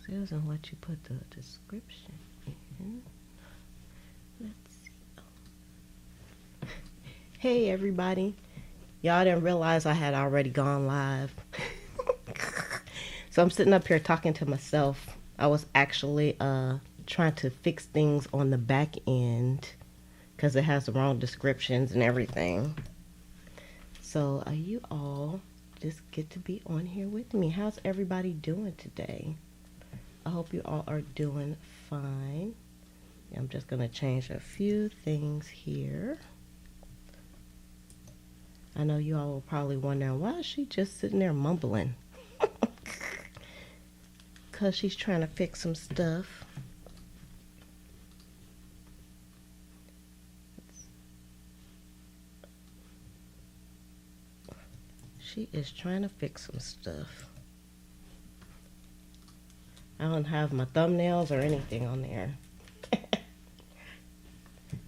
It doesn't let you put the description in. Let's see. Hey everybody. Y'all didn't realize I had already gone live. So I'm sitting up here talking to myself. I was actually trying to fix things on the back end because it has the wrong descriptions and everything. So you all just get to be on here with me. How's everybody doing today? I hope you all are doing fine. I'm just going to change a few things here. I know you all were probably wondering, why is she just sitting there mumbling? Because she's trying to fix some stuff. She is trying to fix some stuff. I don't have my thumbnails or anything on there.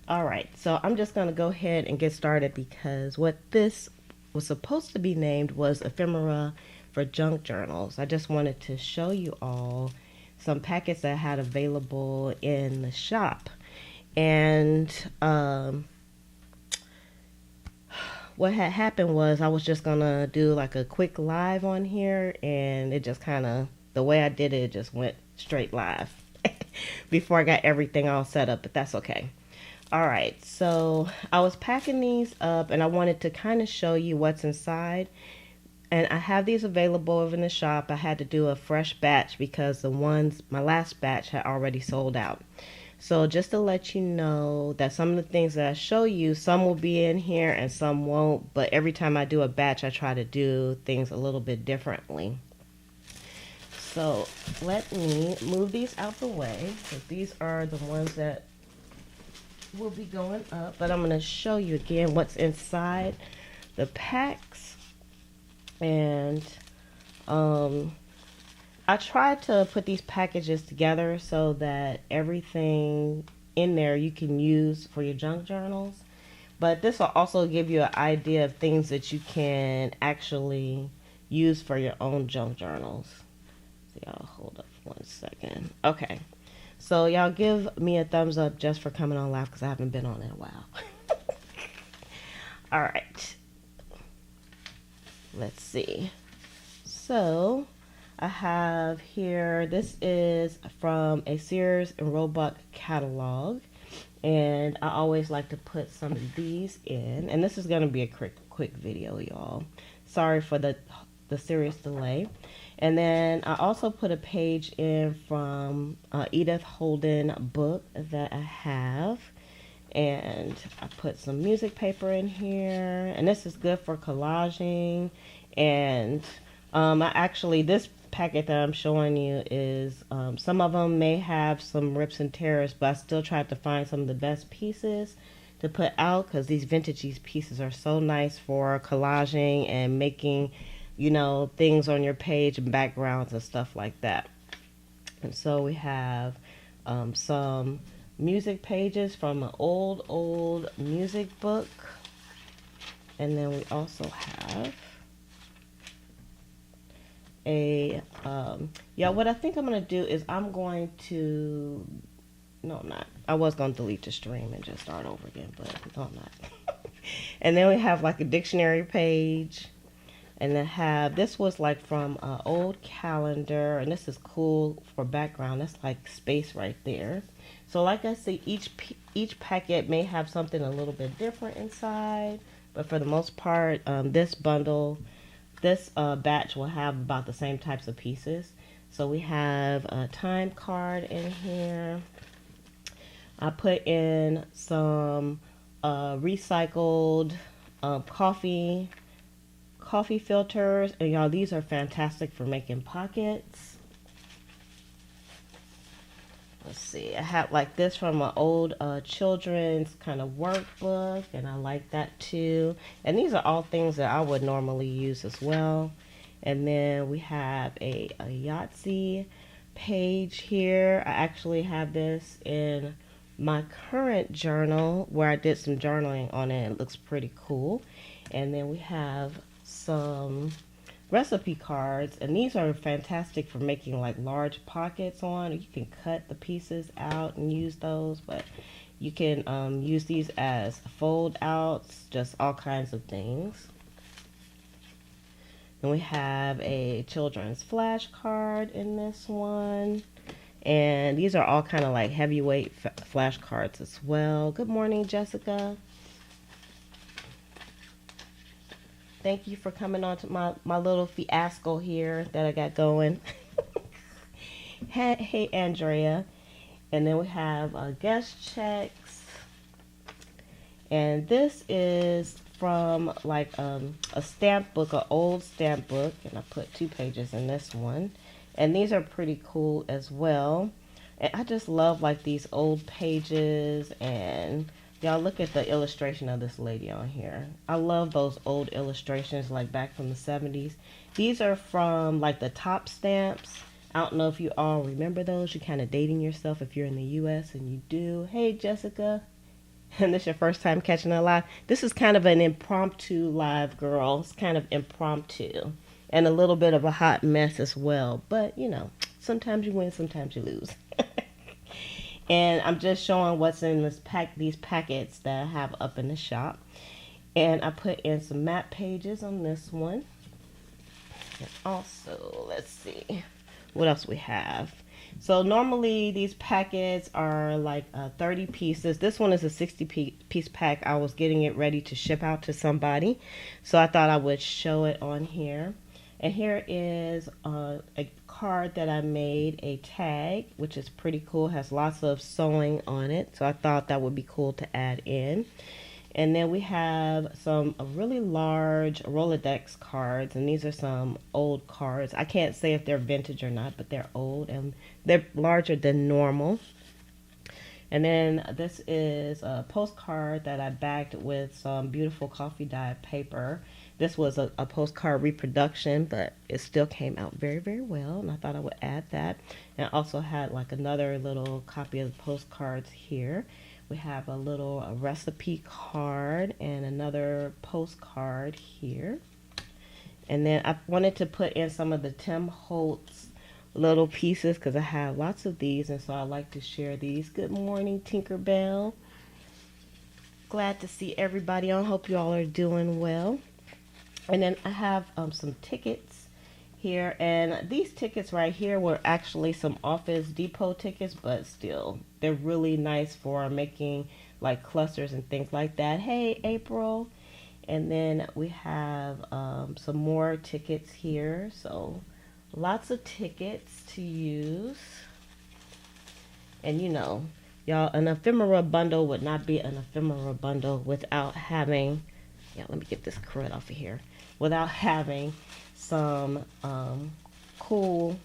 Alright, so I'm just going to go ahead and get started because what this was supposed to be named was Ephemera for Junk Journals. I just wanted to show you all some packets that I had available in the shop. And what had happened was I was just going to do like a quick live on here, and it just kind of, the way I did it, it just went straight live before I got everything all set up, but that's okay. All right, so I was packing these up and I wanted to kind of show you what's inside. And I have these available over in the shop. I had to do a fresh batch because my last batch had already sold out. So just to let you know that some of the things that I show you, some will be in here and some won't. But every time I do a batch, I try to do things a little bit differently. So let me move these out the way, because these are the ones that will be going up. But I'm going to show you again what's inside the packs. And I tried to put these packages together so that everything in there you can use for your junk journals. But this will also give you an idea of things that you can actually use for your own junk journals. Y'all hold up 1 second. Okay, so y'all give me a thumbs up just for coming on live because I haven't been on in a while. All right, let's see. So I have here, this is from a Sears and Roebuck catalog, and I always like to put some of these in, and this is going to be a quick video, y'all. Sorry for the serious delay. And then I also put a page in from Edith Holden book that I have. And I put some music paper in here. And this is good for collaging. And this packet that I'm showing you is, some of them may have some rips and tears, but I still tried to find some of the best pieces to put out because these vintage pieces are so nice for collaging and making, you know, things on your page and backgrounds and stuff like that. And so we have some music pages from an old music book. And then we also have what I think I'm going to do is I'm not. I was going to delete the stream and just start over again, but no, I'm not. And then we have like a dictionary page. And then this was like from an old calendar, and this is cool for background. That's like space right there. So like I say, each packet may have something a little bit different inside, but for the most part, this batch will have about the same types of pieces. So we have a time card in here. I put in some recycled coffee filters, and y'all, these are fantastic for making pockets. Let's see, I have like this from an old children's kind of workbook, and I like that too. And these are all things that I would normally use as well. And then we have a Yahtzee page here. I actually have this in my current journal where I did some journaling on it. It looks pretty cool. And then we have some recipe cards, and these are fantastic for making like large pockets on. You can cut the pieces out and use those, but you can use these as fold outs, just all kinds of things. Then we have a children's flashcard in this one. And these are all kind of like heavyweight flashcards as well. Good morning, Jessica. Thank you for coming on to my little fiasco here that I got going. Hey, Andrea. And then we have guest checks. And this is from like a stamp book, an old stamp book. And I put 2 pages in this one. And these are pretty cool as well. And I just love like these old pages, and y'all look at the illustration of this lady on here. I love those old illustrations like back from the 70s. These are from like the top stamps. I don't know if you all remember those. You're kind of dating yourself if you're in the US and you do. Hey, Jessica. And this is your first time catching a live. This is kind of an impromptu live, girl. It's kind of impromptu. And a little bit of a hot mess as well. But, you know, sometimes you win, sometimes you lose. And I'm just showing what's in these packets that I have up in the shop. And I put in some map pages on this one. And also, let's see, what else we have. So normally these packets are like 30 pieces. This one is a 60-piece pack. I was getting it ready to ship out to somebody. So I thought I would show it on here. And here is a card that I made, a tag, which is pretty cool. Has lots of sewing on it. So I thought that would be cool to add in. And then we have some really large Rolodex cards. And these are some old cards. I can't say if they're vintage or not, but they're old. And they're larger than normal. And then this is a postcard that I backed with some beautiful coffee dye paper. This was a postcard reproduction, but it still came out very, very well. And I thought I would add that. And I also had like another little copy of the postcards here. We have a little recipe card and another postcard here. And then I wanted to put in some of the Tim Holtz little pieces because I have lots of these. And so I like to share these. Good morning, Tinkerbell. Glad to see everybody on. Hope you all are doing well. And then I have some tickets here, and these tickets right here were actually some Office Depot tickets, but still, they're really nice for making like clusters and things like that. Hey, April. And then we have some more tickets here, so lots of tickets to use. And you know, y'all, an ephemera bundle would not be an ephemera bundle without having, yeah, let me get this crud off of here, without having some cool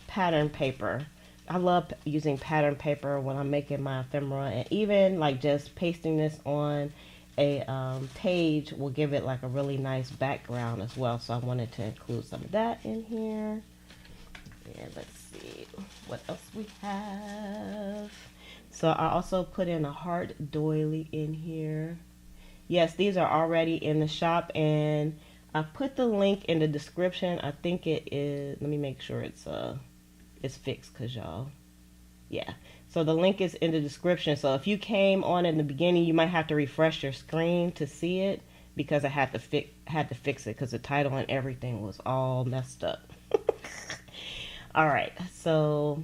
pattern paper. I love using pattern paper when I'm making my ephemera, and even like just pasting this on a page will give it like a really nice background as well. So I wanted to include some of that in here. And let's see what else we have. So I also put in a heart doily in here. Yes, these are already in the shop, and I put the link in the description. I think it is, let me make sure it's fixed, because y'all, yeah. So the link is in the description. So if you came on in the beginning, you might have to refresh your screen to see it, because I had to fix it because the title and everything was all messed up. All right, so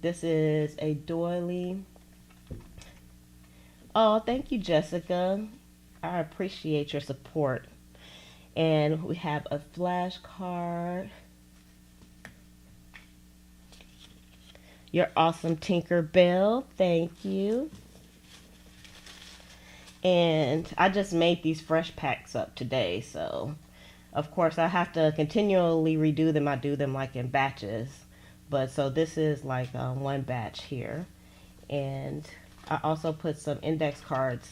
this is a doily. Oh, thank you, Jessica. I appreciate your support. And we have a flashcard. You're awesome, Tinkerbell. Thank you. And I just made these fresh packs up today, so of course I have to continually redo them. I do them like in batches, but so this is like one batch here. And I also put some index cards,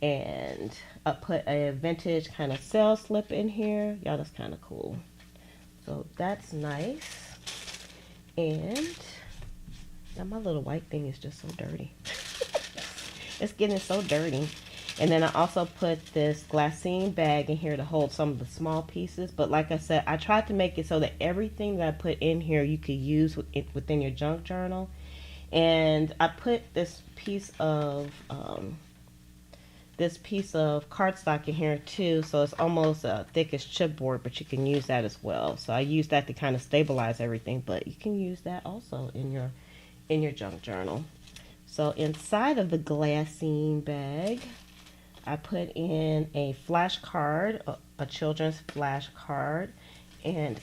and I put a vintage kind of sales slip in here. Y'all, that's kind of cool. So that's nice. And now my little white thing is just so dirty. It's getting so dirty. And then I also put this glassine bag in here to hold some of the small pieces. But like I said, I tried to make it so that everything that I put in here you could use within your junk journal. And I put this piece of cardstock in here too, so it's almost thick as chipboard, but you can use that as well. So I use that to kind of stabilize everything, but you can use that also in your junk journal. So inside of the glassine bag, I put in a flashcard, a children's flashcard, and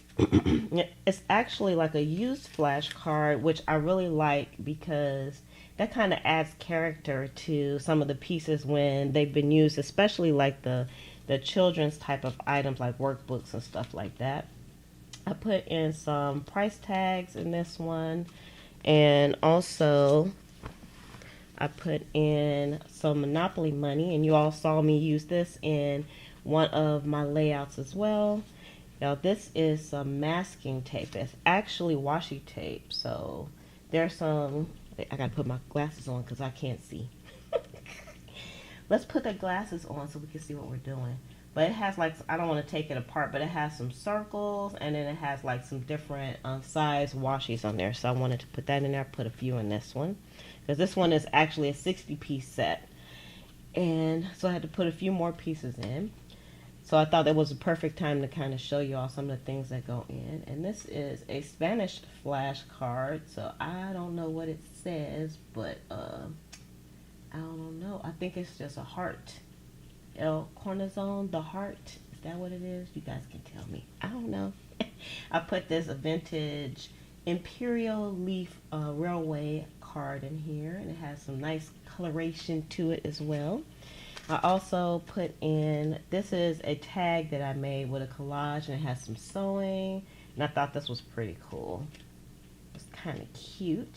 it's actually like a used flashcard, which I really like because that kind of adds character to some of the pieces when they've been used, especially like the children's type of items like workbooks and stuff like that. I put in some price tags in this one, and also I put in some Monopoly money, and you all saw me use this in one of my layouts as well. Now this is some masking tape. It's actually washi tape, so there's some, I gotta put my glasses on because I can't see. Let's put the glasses on so we can see what we're doing. But it has like, I don't want to take it apart, but it has some circles, and then it has like some different size washies on there. So I wanted to put that in there, put a few in this one, because this one is actually a 60-piece set. And so I had to put a few more pieces in. So I thought that was a perfect time to kind of show you all some of the things that go in. And this is a Spanish flashcard. So I don't know what it says, but I don't know. I think it's just a heart. El Corazon, the heart. Is that what it is? You guys can tell me. I don't know. I put this vintage Imperial Leaf Railway card in here, and it has some nice coloration to it as well. I also put in, this is a tag that I made with a collage, and it has some sewing, and I thought this was pretty cool. It's kind of cute.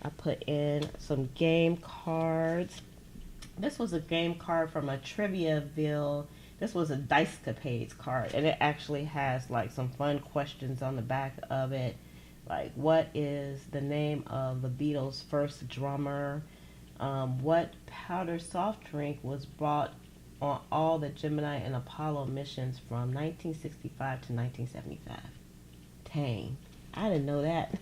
I put in some game cards. This was a game card from a Triviaville. This was a Dicecapades card, and it actually has like some fun questions on the back of it. Like, what is the name of the Beatles' first drummer? What powder soft drink was brought on all the Gemini and Apollo missions from 1965 to 1975? Dang, I didn't know that.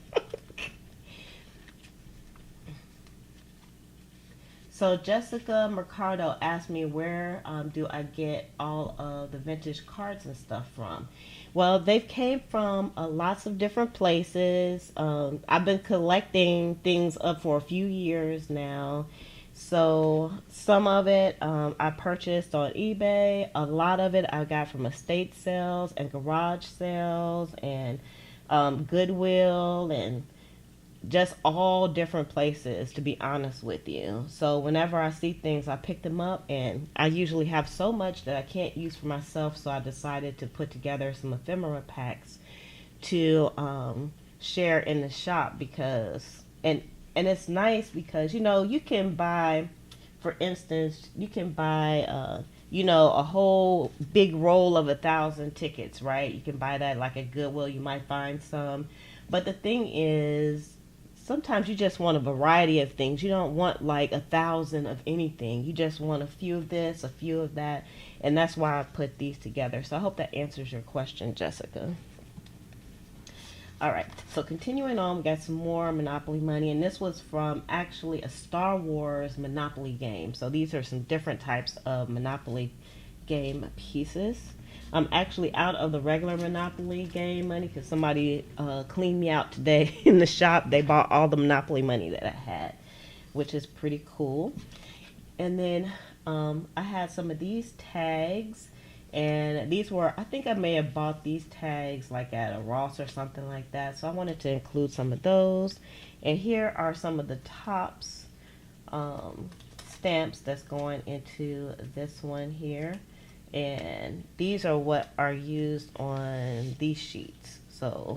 So Jessica Mercado asked me where do I get all of the vintage cards and stuff from. Well, they've came from lots of different places. I've been collecting things up for a few years now. So some of it I purchased on eBay. A lot of it I got from estate sales and garage sales and Goodwill and just all different places, to be honest with you. So whenever I see things, I pick them up, and I usually have so much that I can't use for myself, so I decided to put together some ephemera packs to share in the shop, because and it's nice because you can buy, for instance, you can buy a whole big roll of 1,000 tickets, right? You can buy that like at Goodwill. You might find some, but the thing is, sometimes you just want a variety of things. You don't want like 1,000 of anything. You just want a few of this, a few of that. And that's why I put these together. So I hope that answers your question, Jessica. All right. So continuing on, we got some more Monopoly money. And this was from actually a Star Wars Monopoly game. So these are some different types of Monopoly game pieces. I'm actually out of the regular Monopoly game money because somebody cleaned me out today in the shop. They bought all the Monopoly money that I had, which is pretty cool. And then I had some of these tags, and these were, I think I may have bought these tags like at a Ross or something like that. So I wanted to include some of those. And here are some of the tops stamps that's going into this one here. And these are what are used on these sheets. So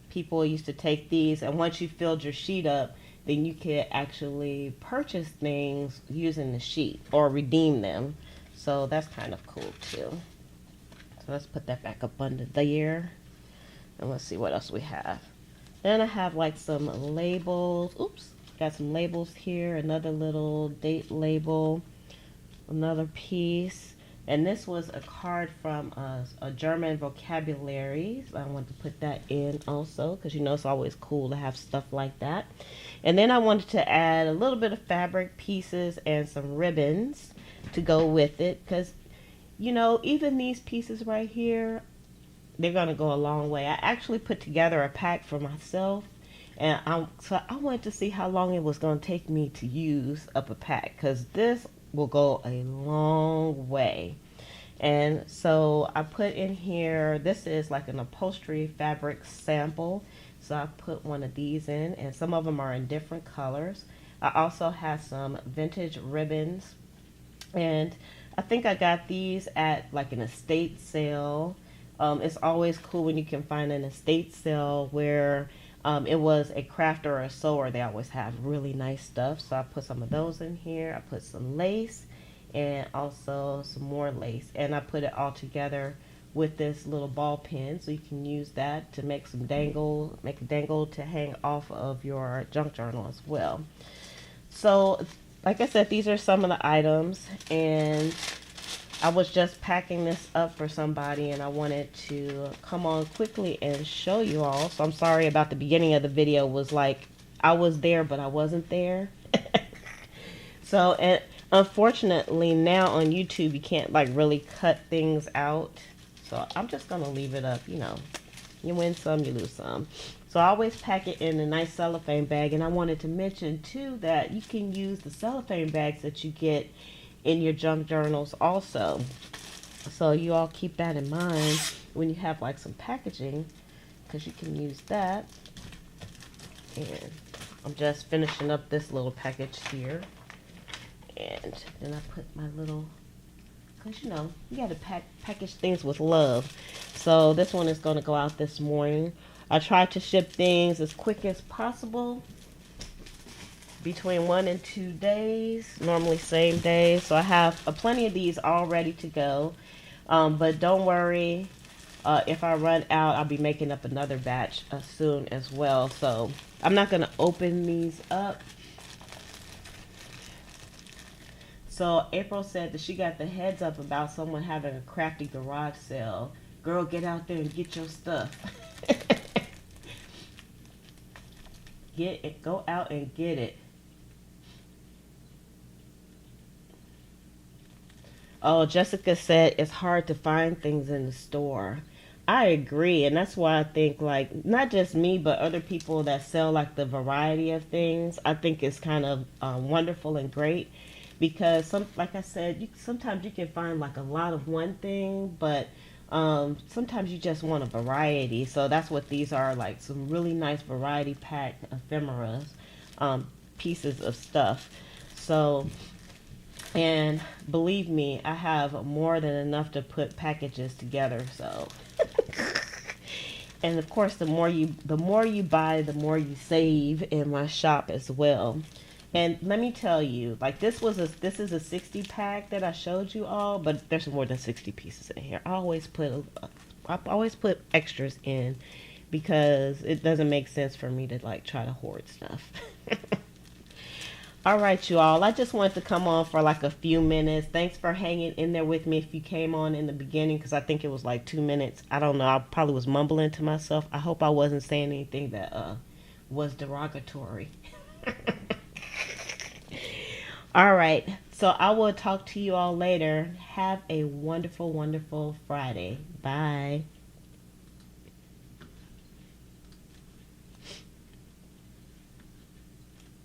people used to take these, and once you filled your sheet up, then you could actually purchase things using the sheet or redeem them. So that's kind of cool too. So let's put that back up under there. And let's see what else we have. Then I have like some labels. Oops, got some labels here. Another little date label. another piece. And this was a card from a German vocabulary. So I want to put that in also because you know it's always cool to have stuff like that. And then I wanted to add a little bit of fabric pieces and some ribbons to go with it because you know even these pieces right here, they're going to go a long way. I actually put together a pack for myself, and so I wanted to see how long it was going to take me to use up a pack because this will go a long way. And so I put in here, this is like an upholstery fabric sample. So I put one of these in, and some of them are in different colors. I also have some vintage ribbons, and I think I got these at like an estate sale. It's always cool when you can find an estate sale where it was a crafter or a sewer. They always have really nice stuff. So I put some of those in here. I put some lace and also some more lace. And I put it all together with this little ball pen. So you can use that to make some dangle, make a dangle to hang off of your junk journal as well. So like I said, these are some of the items, and I was just packing this up for somebody and I wanted to come on quickly and show you all. So I'm sorry about the beginning of the video was like I was there but I wasn't there. So and unfortunately now on YouTube you can't like really cut things out. So I'm just gonna leave it up, you know. You win some, you lose some. So I always pack it in a nice cellophane bag, and I wanted to mention too that you can use the cellophane bags that you get in your junk journals also. So you all keep that in mind when you have like some packaging, because you can use that. And I'm just finishing up this little package here, and then I put my little, because you know you got to package things with love. So this one is going to go out this morning. I try to ship things as quick as possible, between 1 and 2 days, normally same day. So I have plenty of these all ready to go. But don't worry, if I run out, I'll be making up another batch soon as well. So I'm not going to open these up. So April said that she got the heads up about someone having a crafty garage sale. Girl, get out there and get your stuff. Get it, go out and get it. Oh, Jessica said it's hard to find things in the store. I agree, and that's why I think like not just me, but other people that sell like the variety of things. I think it's kind of wonderful and great because like I said, sometimes you can find like a lot of one thing, but sometimes you just want a variety. So that's what these are, like some really nice variety pack ephemeras, pieces of stuff. So. And believe me, I have more than enough to put packages together. So, and of course, the more you buy, the more you save in my shop as well. And let me tell you, like this is a 60 pack that I showed you all, but there's more than 60 pieces in here. I always put extras in because it doesn't make sense for me to like try to hoard stuff. All right, you all. I just wanted to come on for like a few minutes. Thanks for hanging in there with me if you came on in the beginning, because I think it was like 2 minutes. I don't know. I probably was mumbling to myself. I hope I wasn't saying anything that was derogatory. All right. So I will talk to you all later. Have a wonderful, wonderful Friday. Bye.